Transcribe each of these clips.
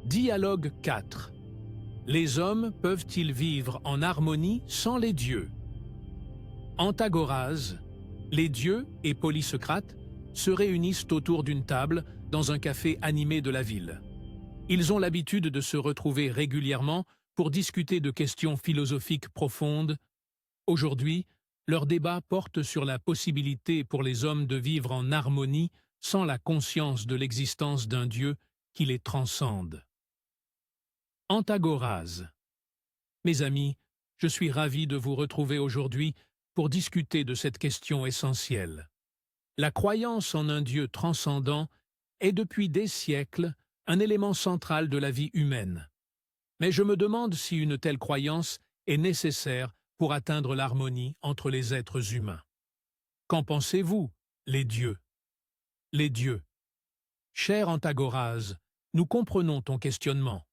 Dialogue 4. Les hommes peuvent-ils vivre en harmonie sans les dieux? Antagorase, les dieux et Polysocrate se réunissent autour d'une table dans un café animé de la ville. Ils ont l'habitude de se retrouver régulièrement pour discuter de questions philosophiques profondes. Aujourd'hui, leur débat porte sur la possibilité pour les hommes de vivre en harmonie sans la conscience de l'existence d'un Dieu qui les transcende. Antagorase. Mes amis, je suis ravi de vous retrouver aujourd'hui pour discuter de cette question essentielle. La croyance en un Dieu transcendant est depuis des siècles un élément central de la vie humaine. Mais je me demande si une telle croyance est nécessaire pour atteindre l'harmonie entre les êtres humains. Qu'en pensez-vous, les dieux? Les dieux. Cher Antagorase, nous comprenons ton questionnement.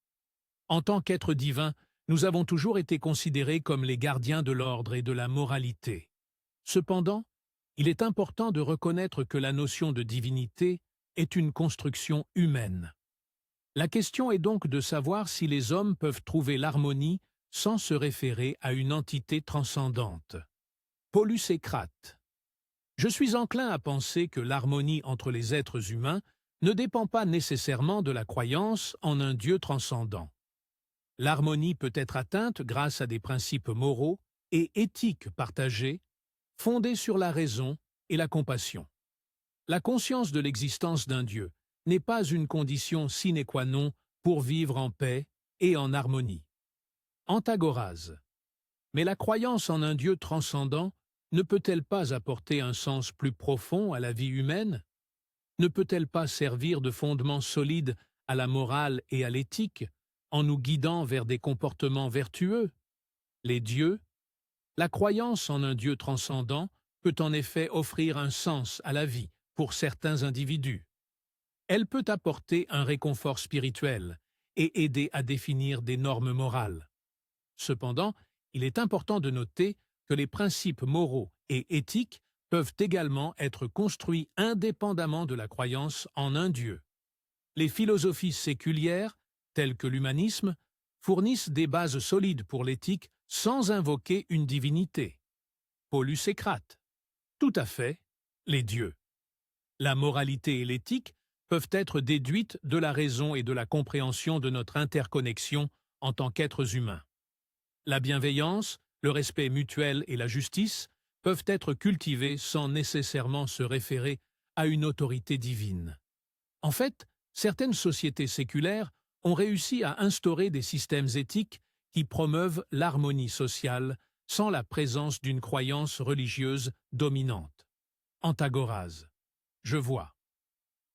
En tant qu'êtres divins, nous avons toujours été considérés comme les gardiens de l'ordre et de la moralité. Cependant, il est important de reconnaître que la notion de divinité est une construction humaine. La question est donc de savoir si les hommes peuvent trouver l'harmonie sans se référer à une entité transcendante. Polysocrate. Je suis enclin à penser que l'harmonie entre les êtres humains ne dépend pas nécessairement de la croyance en un Dieu transcendant. L'harmonie peut être atteinte grâce à des principes moraux et éthiques partagés, fondés sur la raison et la compassion. La conscience de l'existence d'un Dieu n'est pas une condition sine qua non pour vivre en paix et en harmonie. Antagorase. Mais la croyance en un Dieu transcendant ne peut-elle pas apporter un sens plus profond à la vie humaine? Ne peut-elle pas servir de fondement solide à la morale et à l'éthique, en nous guidant vers des comportements vertueux? Les dieux. La croyance en un Dieu transcendant peut en effet offrir un sens à la vie pour certains individus. Elle peut apporter un réconfort spirituel et aider à définir des normes morales. Cependant, il est important de noter que les principes moraux et éthiques peuvent également être construits indépendamment de la croyance en un Dieu. Les philosophies séculières, telles que l'humanisme, fournissent des bases solides pour l'éthique sans invoquer une divinité. Polysocrate. Tout à fait, les dieux. La moralité et l'éthique peuvent être déduites de la raison et de la compréhension de notre interconnexion en tant qu'êtres humains. La bienveillance, le respect mutuel et la justice peuvent être cultivés sans nécessairement se référer à une autorité divine. En fait, certaines sociétés séculaires ont réussi à instaurer des systèmes éthiques qui promeuvent l'harmonie sociale sans la présence d'une croyance religieuse dominante. Antagorase. Je vois.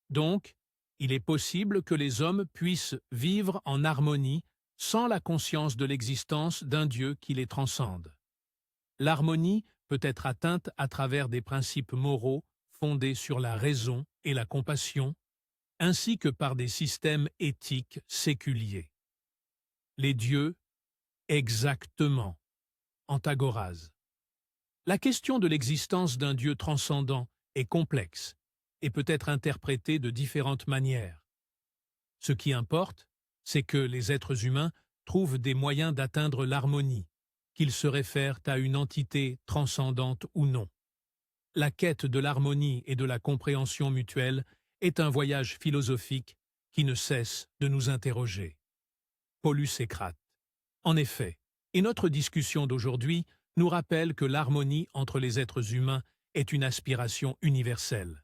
Donc, il est possible que les hommes puissent vivre en harmonie sans la conscience de l'existence d'un Dieu qui les transcende. L'harmonie peut être atteinte à travers des principes moraux fondés sur la raison et la compassion, ainsi que par des systèmes éthiques séculiers. Les dieux, exactement. Antagorase. La question de l'existence d'un Dieu transcendant est complexe et peut être interprétée de différentes manières. Ce qui importe, c'est que les êtres humains trouvent des moyens d'atteindre l'harmonie, qu'ils se réfèrent à une entité transcendante ou non. La quête de l'harmonie et de la compréhension mutuelle est un voyage philosophique qui ne cesse de nous interroger. Polysocrate. En effet, et notre discussion d'aujourd'hui nous rappelle que l'harmonie entre les êtres humains est une aspiration universelle.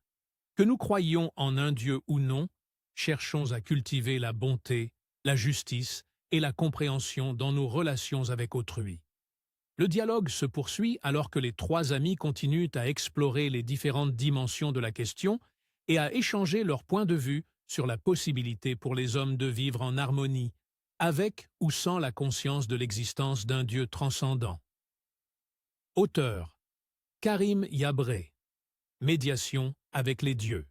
Que nous croyions en un Dieu ou non, cherchons à cultiver la bonté, la justice et la compréhension dans nos relations avec autrui. Le dialogue se poursuit alors que les trois amis continuent à explorer les différentes dimensions de la question et à échanger leurs points de vue sur la possibilité pour les hommes de vivre en harmonie, avec ou sans la conscience de l'existence d'un Dieu transcendant. Auteur: Karim Yabré. Médiation avec les dieux.